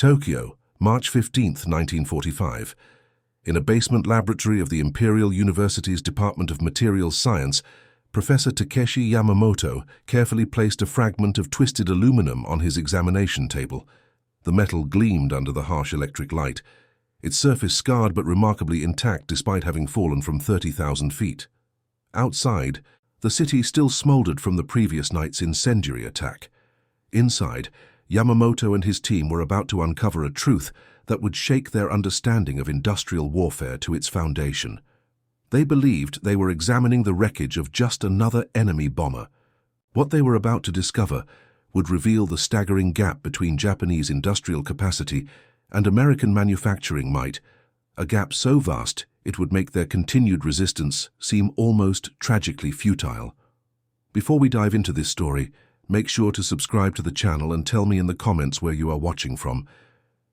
Tokyo, March 15, 1945. In a basement laboratory of the Imperial University's Department of Materials Science, Professor Takeshi Yamamoto carefully placed a fragment of twisted aluminum on his examination table. The metal gleamed under the harsh electric light, its surface scarred but remarkably intact despite having fallen from 30,000 feet. Outside, the city still smoldered from the previous night's incendiary attack. Inside, Yamamoto and his team were about to uncover a truth that would shake their understanding of industrial warfare to its foundation. They believed they were examining the wreckage of just another enemy bomber. What they were about to discover would reveal the staggering gap between Japanese industrial capacity and American manufacturing might, a gap so vast it would make their continued resistance seem almost tragically futile. Before we dive into this story, make sure to subscribe to the channel and tell me in the comments where you are watching from.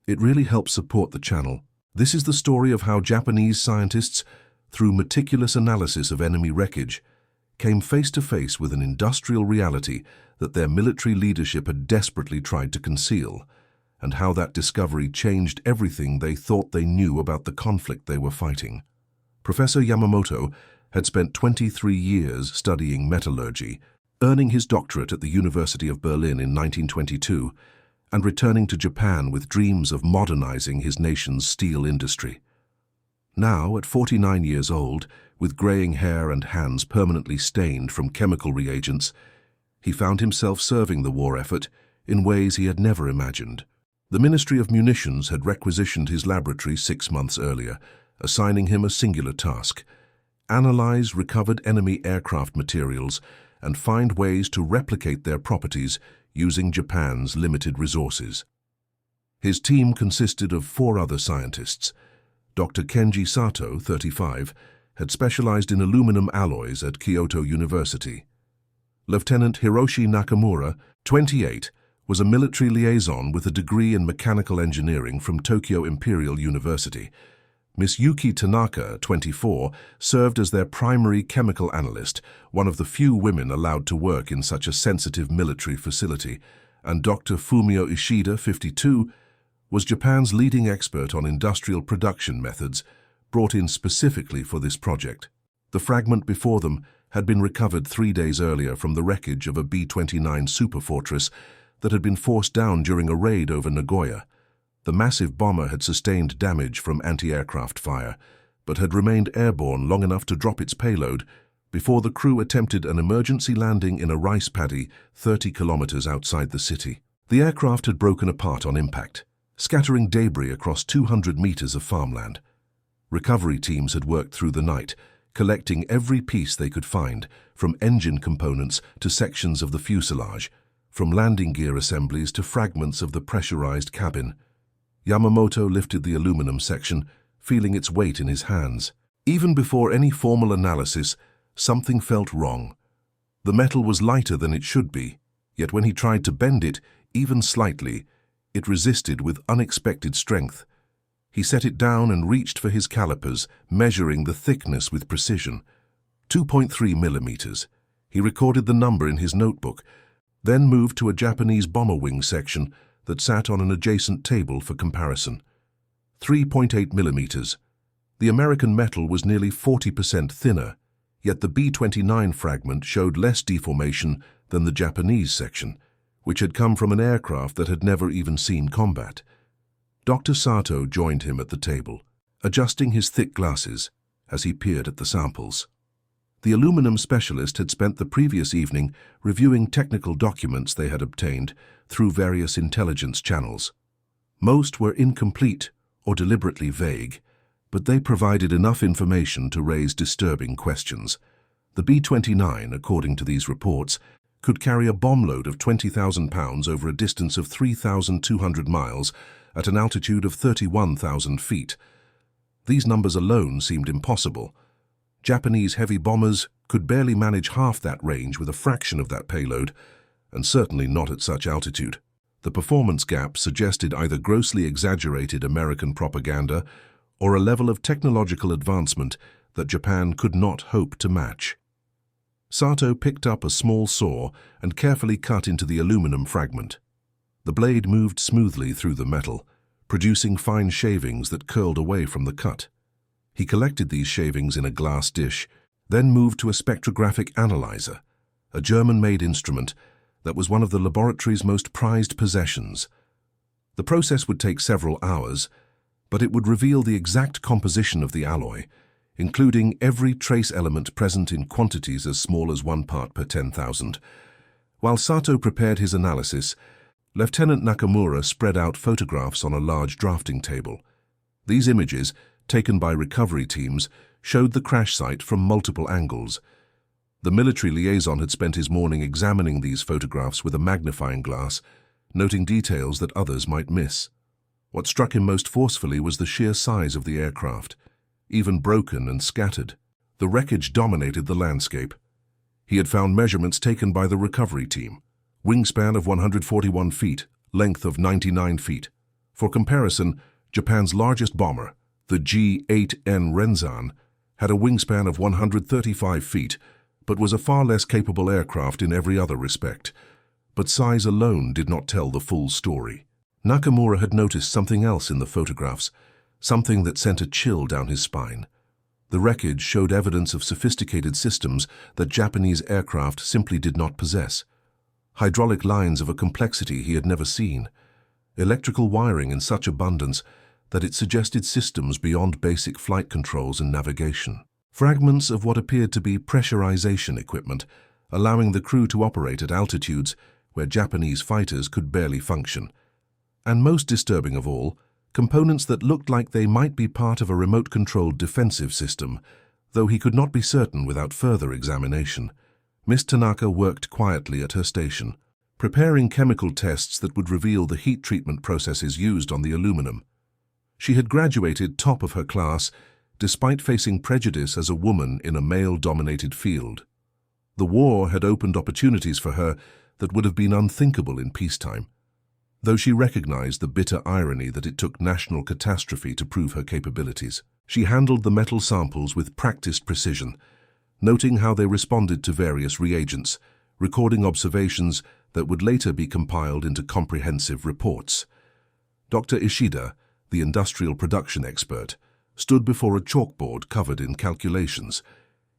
It really helps support the channel. This is the story of how Japanese scientists, through meticulous analysis of enemy wreckage, came face to face with an industrial reality that their military leadership had desperately tried to conceal, and how that discovery changed everything they thought they knew about the conflict they were fighting. Professor Yamamoto had spent 23 years studying metallurgy, earning his doctorate at the University of Berlin in 1922, and returning to Japan with dreams of modernizing his nation's steel industry. Now, at 49 years old, with graying hair and hands permanently stained from chemical reagents, he found himself serving the war effort in ways he had never imagined. The Ministry of Munitions had requisitioned his laboratory 6 months earlier, assigning him a singular task: analyze recovered enemy aircraft materials and find ways to replicate their properties using Japan's limited resources. His team consisted of 4 other scientists. Dr. Kenji Sato, 35, had specialized in aluminum alloys at Kyoto University. Lieutenant Hiroshi Nakamura, 28, was a military liaison with a degree in mechanical engineering from Tokyo Imperial University. Miss Yuki Tanaka, 24, served as their primary chemical analyst, one of the few women allowed to work in such a sensitive military facility, and Dr. Fumio Ishida, 52, was Japan's leading expert on industrial production methods, brought in specifically for this project. The fragment before them had been recovered 3 days earlier from the wreckage of a B-29 Superfortress that had been forced down during a raid over Nagoya. The massive bomber had sustained damage from anti-aircraft fire, but had remained airborne long enough to drop its payload before the crew attempted an emergency landing in a rice paddy 30 kilometers outside the city. The aircraft had broken apart on impact, scattering debris across 200 meters of farmland. Recovery teams had worked through the night, collecting every piece they could find, from engine components to sections of the fuselage, from landing gear assemblies to fragments of the pressurized cabin. Yamamoto lifted the aluminum section, feeling its weight in his hands. Even before any formal analysis, something felt wrong. The metal was lighter than it should be, yet when he tried to bend it, even slightly, it resisted with unexpected strength. He set it down and reached for his calipers, measuring the thickness with precision. 2.3 millimeters. He recorded the number in his notebook, then moved to a Japanese bomber wing section that sat on an adjacent table for comparison. 3.8 millimeters. The American metal was nearly 40% thinner, yet the B-29 fragment showed less deformation than the Japanese section, which had come from an aircraft that had never even seen combat. Dr. Sato joined him at the table, adjusting his thick glasses as he peered at the samples. The aluminum specialist had spent the previous evening reviewing technical documents they had obtained through various intelligence channels. Most were incomplete or deliberately vague, but they provided enough information to raise disturbing questions. The B-29, according to these reports, could carry a bomb load of 20,000 pounds over a distance of 3,200 miles at an altitude of 31,000 feet. These numbers alone seemed impossible. Japanese heavy bombers could barely manage half that range with a fraction of that payload, and certainly not at such altitude. The performance gap suggested either grossly exaggerated American propaganda or a level of technological advancement that Japan could not hope to match. Sato picked up a small saw and carefully cut into the aluminum fragment. The blade moved smoothly through the metal, producing fine shavings that curled away from the cut. He collected these shavings in a glass dish, then moved to a spectrographic analyzer, a German-made instrument that was one of the laboratory's most prized possessions. The process would take several hours, but it would reveal the exact composition of the alloy, including every trace element present in quantities as small as 1 part per 10,000. While Sato prepared his analysis, Lieutenant Nakamura spread out photographs on a large drafting table. These images, taken by recovery teams, showed the crash site from multiple angles. The military liaison had spent his morning examining these photographs with a magnifying glass, noting details that others might miss. What struck him most forcefully was the sheer size of the aircraft. Even broken and scattered, the wreckage dominated the landscape. He had found measurements taken by the recovery team. Wingspan of 141 feet, length of 99 feet. For comparison, Japan's largest bomber, the G-8N Renzan, had a wingspan of 135 feet, but was a far less capable aircraft in every other respect. But size alone did not tell the full story. Nakamura had noticed something else in the photographs, something that sent a chill down his spine. The wreckage showed evidence of sophisticated systems that Japanese aircraft simply did not possess. Hydraulic lines of a complexity he had never seen. Electrical wiring in such abundance that it suggested systems beyond basic flight controls and navigation. Fragments of what appeared to be pressurization equipment, allowing the crew to operate at altitudes where Japanese fighters could barely function. And most disturbing of all, components that looked like they might be part of a remote-controlled defensive system, though he could not be certain without further examination. Miss Tanaka worked quietly at her station, preparing chemical tests that would reveal the heat treatment processes used on the aluminum. She had graduated top of her class, despite facing prejudice as a woman in a male-dominated field. The war had opened opportunities for her that would have been unthinkable in peacetime, though she recognized the bitter irony that it took national catastrophe to prove her capabilities. She handled the metal samples with practiced precision, noting how they responded to various reagents, recording observations that would later be compiled into comprehensive reports. Dr. Ishida, the industrial production expert, stood before a chalkboard covered in calculations.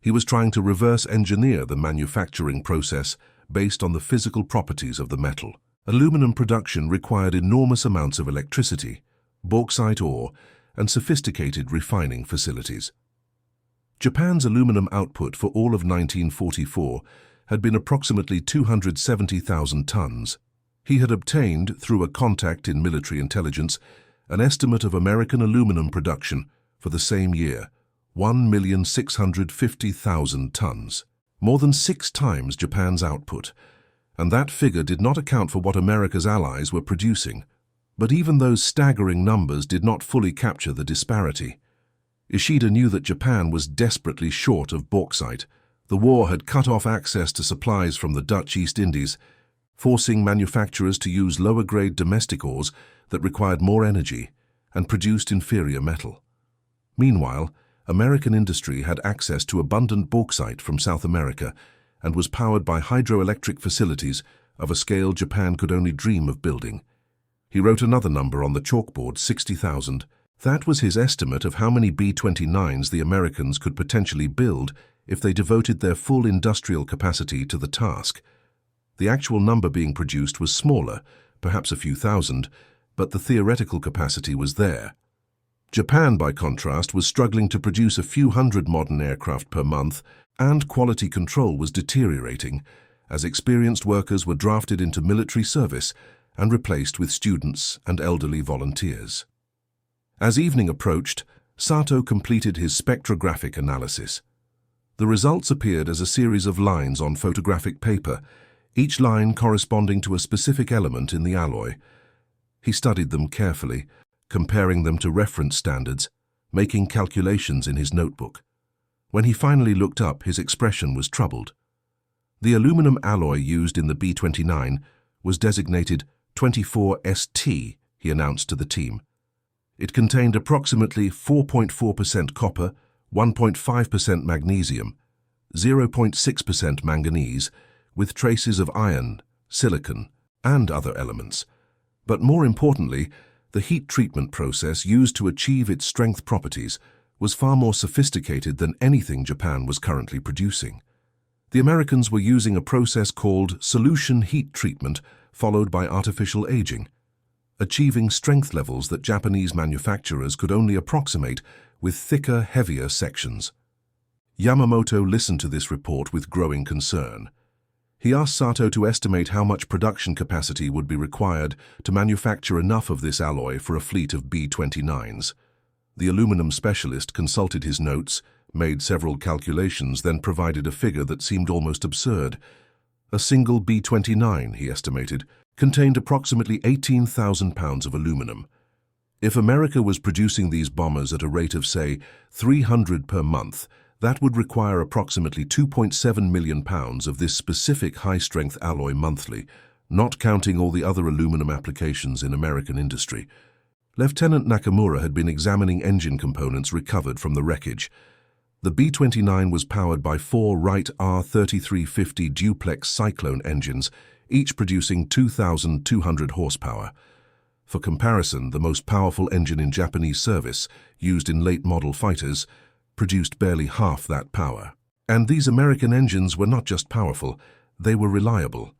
He was trying to reverse engineer the manufacturing process based on the physical properties of the metal. Aluminum production required enormous amounts of electricity, bauxite ore, and sophisticated refining facilities. Japan's aluminum output for all of 1944 had been approximately 270,000 tons. He had obtained, through a contact in military intelligence, an estimate of American aluminum production for the same year, 1,650,000 tons, more than 6 times Japan's output, and that figure did not account for what America's allies were producing. But even those staggering numbers did not fully capture the disparity. Ishida knew that Japan was desperately short of bauxite. The war had cut off access to supplies from the Dutch East Indies, forcing manufacturers to use lower-grade domestic ores that required more energy and produced inferior metal. Meanwhile, American industry had access to abundant bauxite from South America and was powered by hydroelectric facilities of a scale Japan could only dream of building. He wrote another number on the chalkboard, 60,000. That was his estimate of how many B-29s the Americans could potentially build if they devoted their full industrial capacity to the task. The actual number being produced was smaller, perhaps a few thousand, but the theoretical capacity was there. Japan, by contrast, was struggling to produce a few hundred modern aircraft per month, and quality control was deteriorating as experienced workers were drafted into military service and replaced with students and elderly volunteers. As evening approached, Sato completed his spectrographic analysis. The results appeared as a series of lines on photographic paper, each line corresponding to a specific element in the alloy. He studied them carefully, comparing them to reference standards, making calculations in his notebook. When he finally looked up, his expression was troubled. The aluminum alloy used in the B-29 was designated 24ST, he announced to the team. It contained approximately 4.4% copper, 1.5% magnesium, 0.6% manganese, with traces of iron, silicon, and other elements. But more importantly, The heat treatment process used to achieve its strength properties was far more sophisticated than anything Japan was currently producing. The Americans were using a process called solution heat treatment, followed by artificial aging, achieving strength levels that Japanese manufacturers could only approximate with thicker, heavier sections. Yamamoto listened to this report with growing concern. He asked Sato to estimate how much production capacity would be required to manufacture enough of this alloy for a fleet of B-29s. The aluminum specialist consulted his notes, made several calculations, then provided a figure that seemed almost absurd. A single B-29, he estimated, contained approximately 18,000 pounds of aluminum. If America was producing these bombers at a rate of, say, 300 per month, that would require approximately 2.7 million pounds of this specific high-strength alloy monthly, not counting all the other aluminum applications in American industry. Lieutenant Nakamura had been examining engine components recovered from the wreckage. The B-29 was powered by 4 Wright R3350 duplex Cyclone engines, each producing 2,200 horsepower. For comparison, the most powerful engine in Japanese service, used in late-model fighters, produced barely half that power. And these American engines were not just powerful, they were reliable.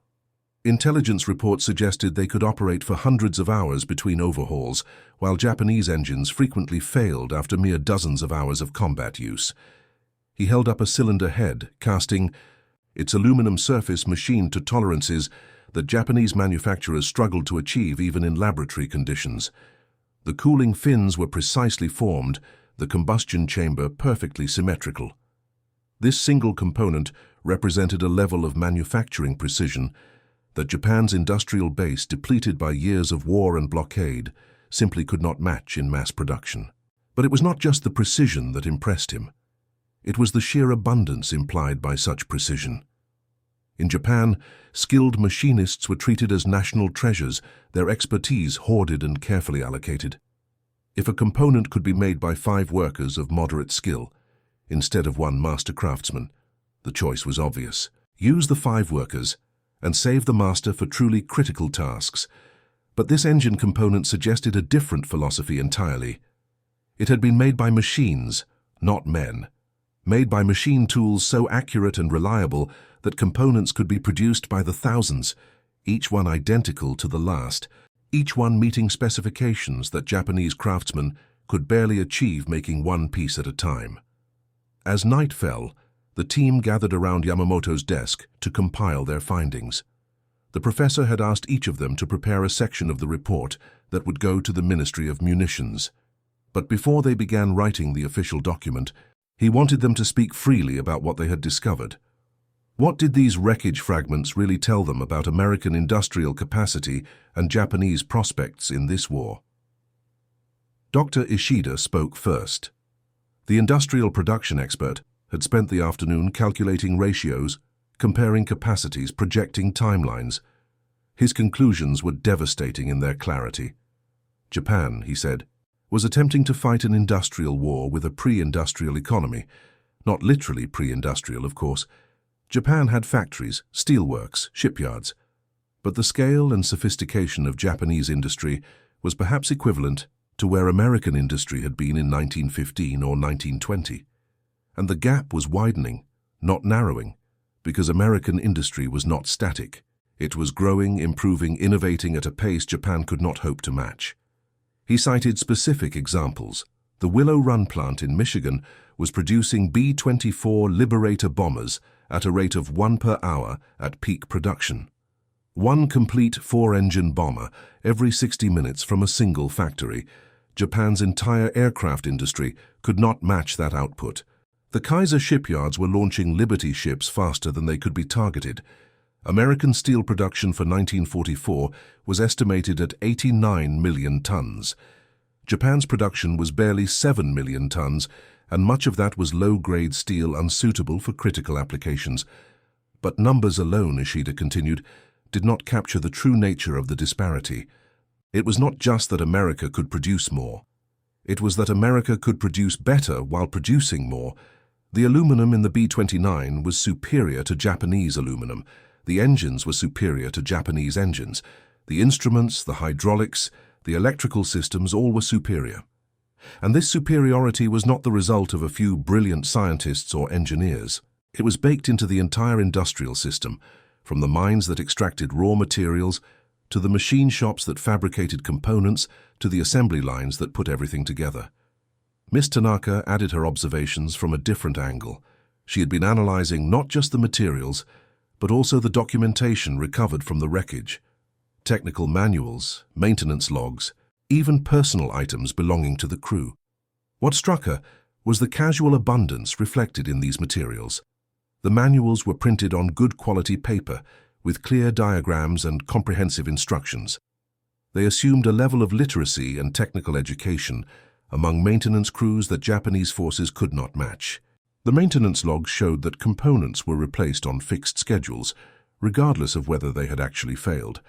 Intelligence reports suggested they could operate for hundreds of hours between overhauls, while Japanese engines frequently failed after mere dozens of hours of combat use. He held up a cylinder head, casting its aluminum surface machined to tolerances that Japanese manufacturers struggled to achieve even in laboratory conditions. The cooling fins were precisely formed, the combustion chamber perfectly symmetrical. This single component represented a level of manufacturing precision that Japan's industrial base, depleted by years of war and blockade, simply could not match in mass production. But it was not just the precision that impressed him. It was the sheer abundance implied by such precision. In Japan, skilled machinists were treated as national treasures, their expertise hoarded and carefully allocated. If a component could be made by 5 workers of moderate skill, instead of 1 master craftsman, the choice was obvious. Use the 5 workers and save the master for truly critical tasks. But this engine component suggested a different philosophy entirely. It had been made by machines, not men. Made by machine tools so accurate and reliable that components could be produced by the thousands, each one identical to the last, each one meeting specifications that Japanese craftsmen could barely achieve making 1 piece at a time. As night fell, the team gathered around Yamamoto's desk to compile their findings. The professor had asked each of them to prepare a section of the report that would go to the Ministry of Munitions. But before they began writing the official document, he wanted them to speak freely about what they had discovered. What did these wreckage fragments really tell them about American industrial capacity and Japanese prospects in this war? Dr. Ishida spoke first. The industrial production expert had spent the afternoon calculating ratios, comparing capacities, projecting timelines. His conclusions were devastating in their clarity. Japan, he said, was attempting to fight an industrial war with a pre-industrial economy. Not literally pre-industrial, of course. Japan had factories, steelworks, shipyards. But the scale and sophistication of Japanese industry was perhaps equivalent to where American industry had been in 1915 or 1920. And the gap was widening, not narrowing, because American industry was not static. It was growing, improving, innovating at a pace Japan could not hope to match. He cited specific examples. The Willow Run plant in Michigan was producing B-24 Liberator bombers at a rate of 1 per hour at peak production. 1 complete 4-engine bomber every 60 minutes from a single factory. Japan's entire aircraft industry could not match that output. The Kaiser shipyards were launching Liberty ships faster than they could be targeted. American steel production for 1944 was estimated at 89 million tons. Japan's production was barely 7 million tons, and much of that was low-grade steel unsuitable for critical applications. But numbers alone, Ishida continued, did not capture the true nature of the disparity. It was not just that America could produce more. It was that America could produce better while producing more. The aluminum in the B-29 was superior to Japanese aluminum. The engines were superior to Japanese engines. The instruments, the hydraulics, the electrical systems all were superior. And this superiority was not the result of a few brilliant scientists or engineers. It was baked into the entire industrial system, from the mines that extracted raw materials, to the machine shops that fabricated components, to the assembly lines that put everything together. Miss Tanaka added her observations from a different angle. She had been analyzing not just the materials, but also the documentation recovered from the wreckage. Technical manuals, maintenance logs, even personal items belonging to the crew. What struck her was the casual abundance reflected in these materials. The manuals were printed on good quality paper, with clear diagrams and comprehensive instructions. They assumed a level of literacy and technical education among maintenance crews that Japanese forces could not match. The maintenance logs showed that components were replaced on fixed schedules, regardless of whether they had actually failed.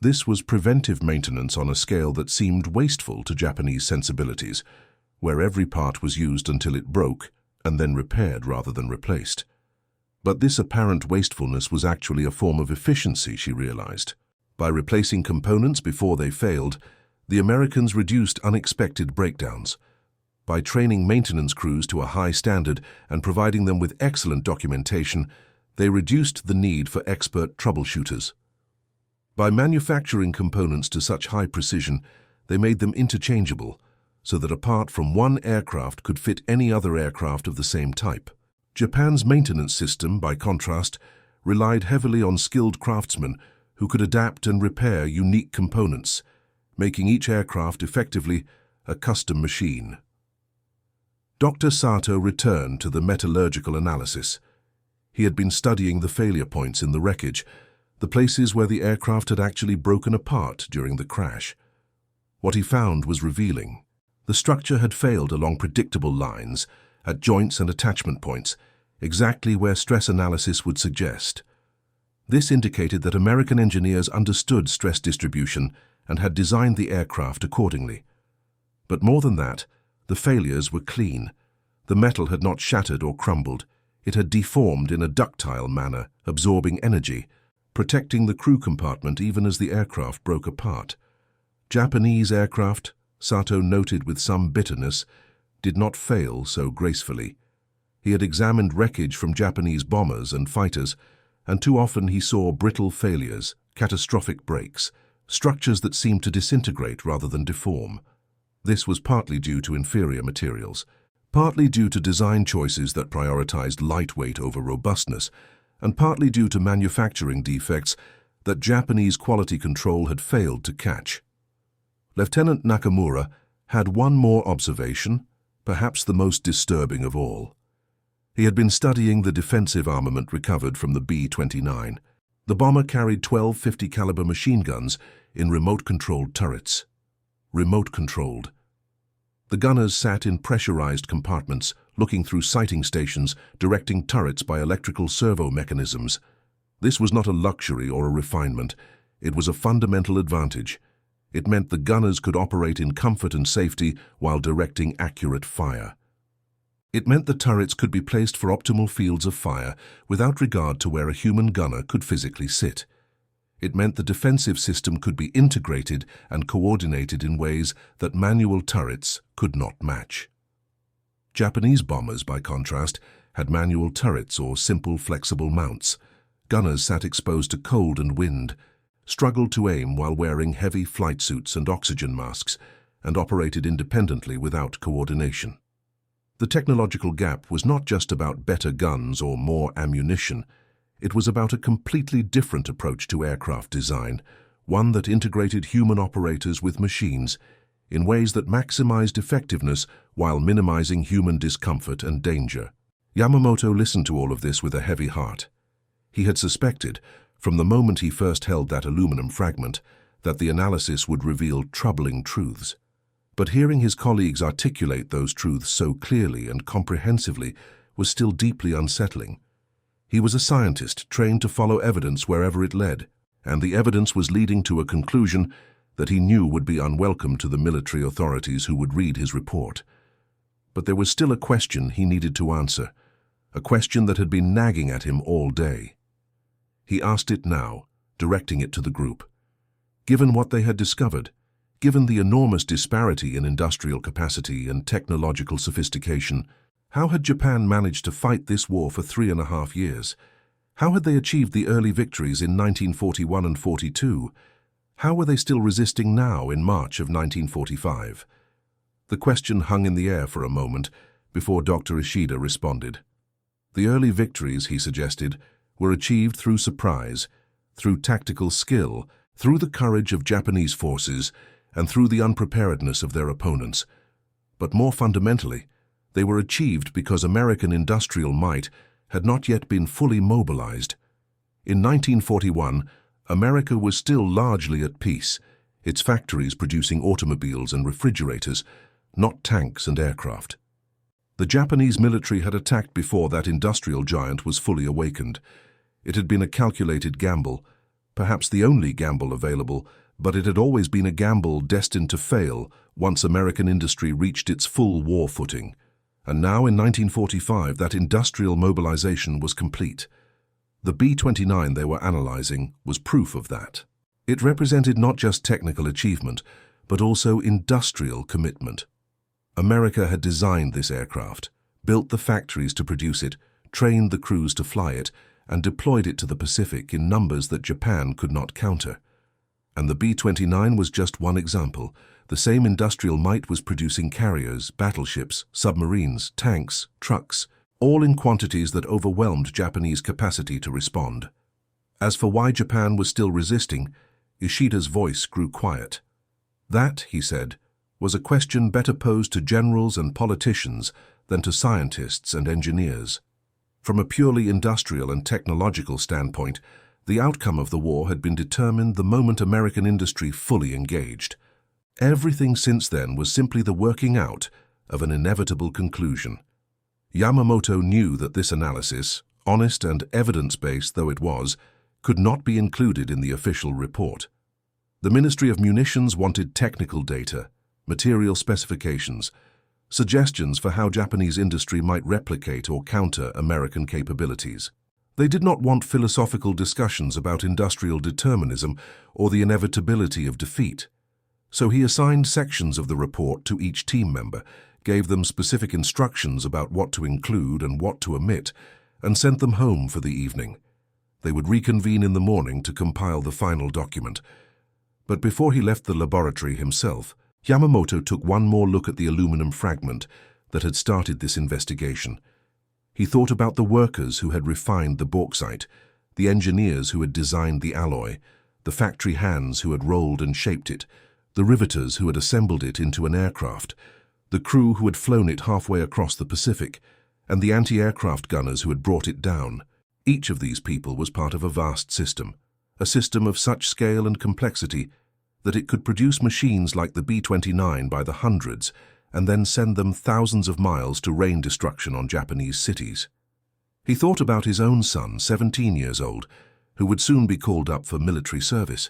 This was preventive maintenance on a scale that seemed wasteful to Japanese sensibilities, where every part was used until it broke and then repaired rather than replaced. But this apparent wastefulness was actually a form of efficiency, she realized. By replacing components before they failed, the Americans reduced unexpected breakdowns. By training maintenance crews to a high standard and providing them with excellent documentation, they reduced the need for expert troubleshooters. By manufacturing components to such high precision, they made them interchangeable, so that a part from one aircraft could fit any other aircraft of the same type. Japan's maintenance system, by contrast, relied heavily on skilled craftsmen who could adapt and repair unique components, making each aircraft effectively a custom machine. Dr. Sato returned to the metallurgical analysis. He had been studying the failure points in the wreckage, the places where the aircraft had actually broken apart during the crash. What he found was revealing. The structure had failed along predictable lines, at joints and attachment points, exactly where stress analysis would suggest. This indicated that American engineers understood stress distribution and had designed the aircraft accordingly. But more than that, the failures were clean. The metal had not shattered or crumbled. It had deformed in a ductile manner, absorbing energy, protecting the crew compartment even as the aircraft broke apart. Japanese aircraft, Sato noted with some bitterness, did not fail so gracefully. He had examined wreckage from Japanese bombers and fighters, and too often he saw brittle failures, catastrophic breaks, structures that seemed to disintegrate rather than deform. This was partly due to inferior materials, partly due to design choices that prioritized lightweight over robustness, and partly due to manufacturing defects that Japanese quality control had failed to catch. Lieutenant Nakamura had one more observation, perhaps the most disturbing of all. He had been studying the defensive armament recovered from the B-29. The bomber carried 12 50 caliber machine guns in remote-controlled turrets. Remote-controlled. The gunners sat in pressurized compartments, looking through sighting stations, directing turrets by electrical servo mechanisms. This was not a luxury or a refinement. It was a fundamental advantage. It meant the gunners could operate in comfort and safety while directing accurate fire. It meant the turrets could be placed for optimal fields of fire without regard to where a human gunner could physically sit. It meant the defensive system could be integrated and coordinated in ways that manual turrets could not match. Japanese bombers, by contrast, had manual turrets or simple flexible mounts. Gunners sat exposed to cold and wind, struggled to aim while wearing heavy flight suits and oxygen masks, and operated independently without coordination. The technological gap was not just about better guns or more ammunition. It was about a completely different approach to aircraft design, one that integrated human operators with machines in ways that maximized effectiveness while minimizing human discomfort and danger. Yamamoto listened to all of this with a heavy heart. He had suspected, from the moment he first held that aluminum fragment, that the analysis would reveal troubling truths. But hearing his colleagues articulate those truths so clearly and comprehensively was still deeply unsettling. He was a scientist trained to follow evidence wherever it led, and the evidence was leading to a conclusion that he knew would be unwelcome to the military authorities who would read his report. But there was still a question he needed to answer, a question that had been nagging at him all day. He asked it now, directing it to the group. Given what they had discovered, Given the enormous disparity in industrial capacity and technological sophistication, how had Japan managed to fight this war for 3.5 years? How had they achieved the early victories in 1941 and 42? How were they still resisting now in March of 1945? The question hung in the air for a moment before Dr. Ishida responded. The early victories, he suggested, were achieved through surprise, through tactical skill, through the courage of Japanese forces, and through the unpreparedness of their opponents. But more fundamentally, they were achieved because American industrial might had not yet been fully mobilized. In 1941, America was still largely at peace, its factories producing automobiles and refrigerators, not tanks and aircraft. The Japanese military had attacked before that industrial giant was fully awakened. It had been a calculated gamble, perhaps the only gamble available, but it had always been a gamble destined to fail once American industry reached its full war footing. And now in 1945, that industrial mobilization was complete. The B-29 they were analyzing was proof of that. It represented not just technical achievement, but also industrial commitment. America had designed this aircraft, built the factories to produce it, trained the crews to fly it, and deployed it to the Pacific in numbers that Japan could not counter. And the B-29 was just one example. The same industrial might was producing carriers, battleships, submarines, tanks, trucks, all in quantities that overwhelmed Japanese capacity to respond. As for why Japan was still resisting, Ishida's voice grew quiet. That, he said, was a question better posed to generals and politicians than to scientists and engineers. From a purely industrial and technological standpoint, the outcome of the war had been determined the moment American industry fully engaged. Everything since then was simply the working out of an inevitable conclusion. Yamamoto knew that this analysis, honest and evidence-based though it was, could not be included in the official report. The Ministry of Munitions wanted technical data, material specifications, suggestions for how Japanese industry might replicate or counter American capabilities. They did not want philosophical discussions about industrial determinism or the inevitability of defeat. So he assigned sections of the report to each team member, gave them specific instructions about what to include and what to omit, and sent them home for the evening. They would reconvene in the morning to compile the final document. But before he left the laboratory himself, Yamamoto took one more look at the aluminum fragment that had started this investigation. He thought about the workers who had refined the bauxite, the engineers who had designed the alloy, the factory hands who had rolled and shaped it, the riveters who had assembled it into an aircraft, the crew who had flown it halfway across the Pacific, and the anti-aircraft gunners who had brought it down. Each of these people was part of a vast system, a system of such scale and complexity that it could produce machines like the B-29 by the hundreds and then send them thousands of miles to rain destruction on Japanese cities. He thought about his own son, 17 years old, who would soon be called up for military service.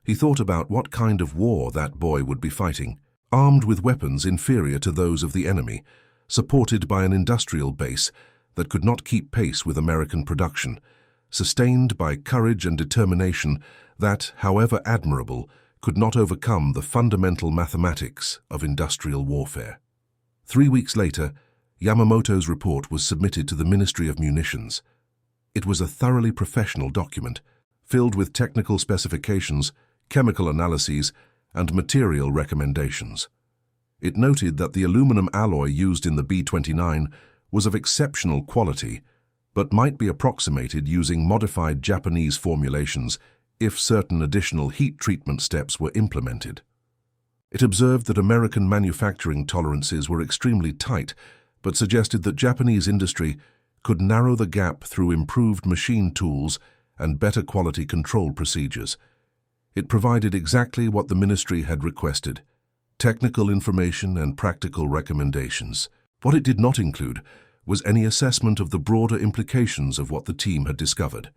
He thought about what kind of war that boy would be fighting, armed with weapons inferior to those of the enemy, supported by an industrial base that could not keep pace with American production, sustained by courage and determination that, however admirable, could not overcome the fundamental mathematics of industrial warfare. 3 weeks later, Yamamoto's report was submitted to the Ministry of Munitions. It was a thoroughly professional document, filled with technical specifications, chemical analyses, and material recommendations. It noted that the aluminum alloy used in the B-29 was of exceptional quality, but might be approximated using modified Japanese formulations if certain additional heat treatment steps were implemented. It observed that American manufacturing tolerances were extremely tight, but suggested that Japanese industry could narrow the gap through improved machine tools and better quality control procedures. It provided exactly what the ministry had requested: technical information and practical recommendations. What it did not include was any assessment of the broader implications of what the team had discovered.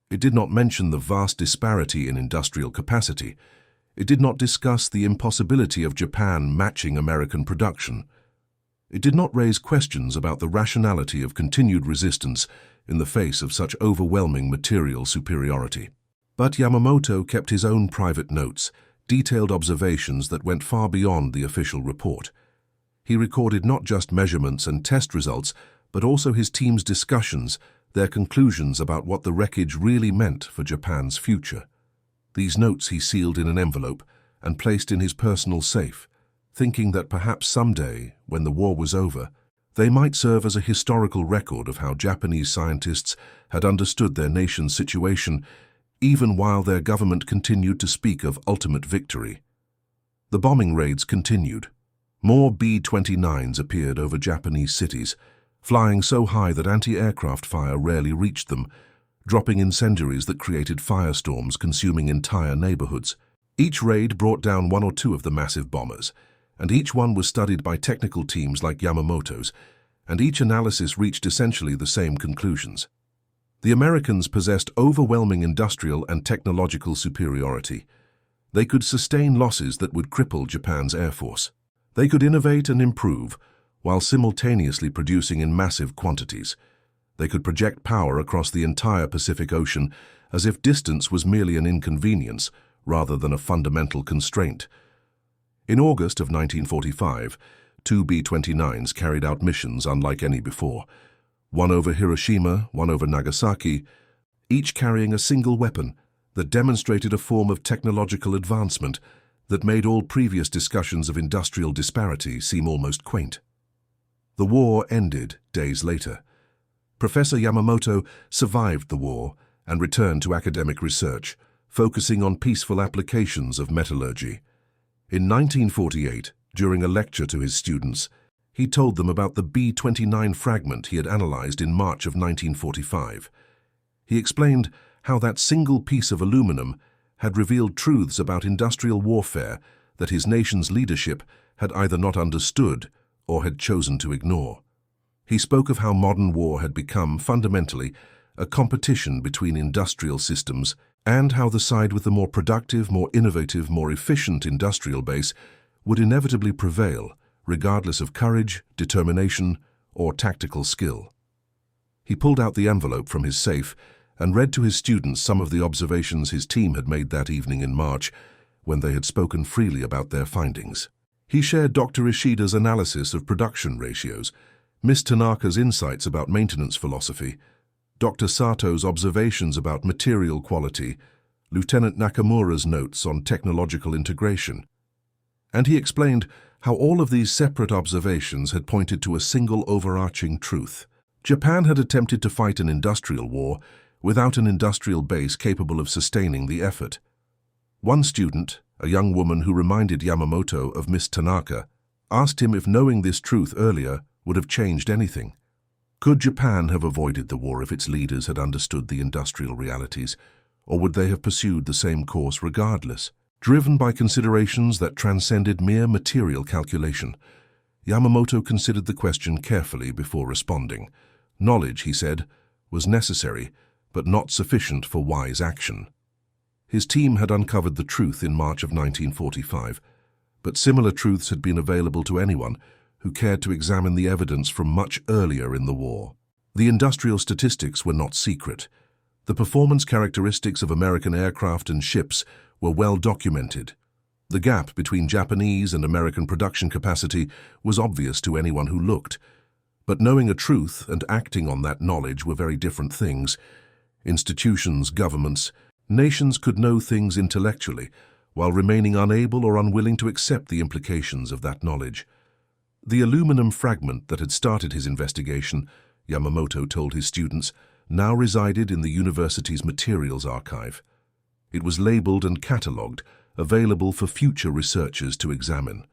It did not mention the vast disparity in industrial capacity. It did not discuss the impossibility of Japan matching American production. It did not raise questions about the rationality of continued resistance in the face of such overwhelming material superiority. But Yamamoto kept his own private notes, detailed observations that went far beyond the official report. He recorded not just measurements and test results, but also his team's discussions, their conclusions about what the wreckage really meant for Japan's future. These notes he sealed in an envelope and placed in his personal safe, thinking that perhaps someday, when the war was over, they might serve as a historical record of how Japanese scientists had understood their nation's situation, even while their government continued to speak of ultimate victory. The bombing raids continued. More B-29s appeared over Japanese cities, flying so high that anti-aircraft fire rarely reached them, dropping incendiaries that created firestorms consuming entire neighborhoods. Each raid brought down one or two of the massive bombers, and each one was studied by technical teams like Yamamoto's, and each analysis reached essentially the same conclusions. The Americans possessed overwhelming industrial and technological superiority. They could sustain losses that would cripple Japan's air force. They could innovate and improve, while simultaneously producing in massive quantities. They could project power across the entire Pacific Ocean as if distance was merely an inconvenience rather than a fundamental constraint. In August of 1945, two B-29s carried out missions unlike any before, one over Hiroshima, one over Nagasaki, each carrying a single weapon that demonstrated a form of technological advancement that made all previous discussions of industrial disparity seem almost quaint. The war ended days later. Professor Yamamoto survived the war and returned to academic research, focusing on peaceful applications of metallurgy. In 1948, during a lecture to his students, he told them about the B-29 fragment he had analyzed in March of 1945. He explained how that single piece of aluminum had revealed truths about industrial warfare that his nation's leadership had either not understood or had chosen to ignore. He spoke of how modern war had become, fundamentally, a competition between industrial systems, and how the side with the more productive, more innovative, more efficient industrial base would inevitably prevail, regardless of courage, determination, or tactical skill. He pulled out the envelope from his safe and read to his students some of the observations his team had made that evening in March, when they had spoken freely about their findings. He shared Dr. Ishida's analysis of production ratios, Ms. Tanaka's insights about maintenance philosophy, Dr. Sato's observations about material quality, Lieutenant Nakamura's notes on technological integration. And he explained how all of these separate observations had pointed to a single overarching truth. Japan had attempted to fight an industrial war without an industrial base capable of sustaining the effort. One student, a young woman who reminded Yamamoto of Miss Tanaka, asked him if knowing this truth earlier would have changed anything. Could Japan have avoided the war if its leaders had understood the industrial realities, or would they have pursued the same course regardless? Driven by considerations that transcended mere material calculation, Yamamoto considered the question carefully before responding. Knowledge, he said, was necessary, but not sufficient for wise action. His team had uncovered the truth in March of 1945, but similar truths had been available to anyone who cared to examine the evidence from much earlier in the war. The industrial statistics were not secret. The performance characteristics of American aircraft and ships were well documented. The gap between Japanese and American production capacity was obvious to anyone who looked. But knowing a truth and acting on that knowledge were very different things. Institutions, governments, nations could know things intellectually, while remaining unable or unwilling to accept the implications of that knowledge. The aluminum fragment that had started his investigation, Yamamoto told his students, now resided in the university's materials archive. It was labeled and catalogued, available for future researchers to examine.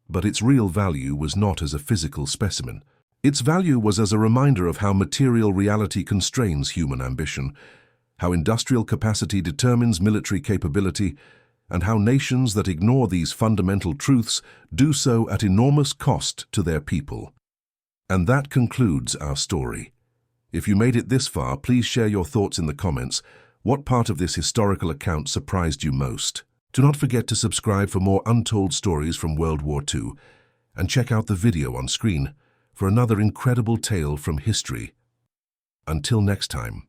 But its real value was not as a physical specimen. Its value was as a reminder of how material reality constrains human ambition, how industrial capacity determines military capability, and how nations that ignore these fundamental truths do so at enormous cost to their people. And that concludes our story. If you made it this far, please share your thoughts in the comments. What part of this historical account surprised you most? Do not forget to subscribe for more untold stories from World War II, and check out the video on screen for another incredible tale from history. Until next time.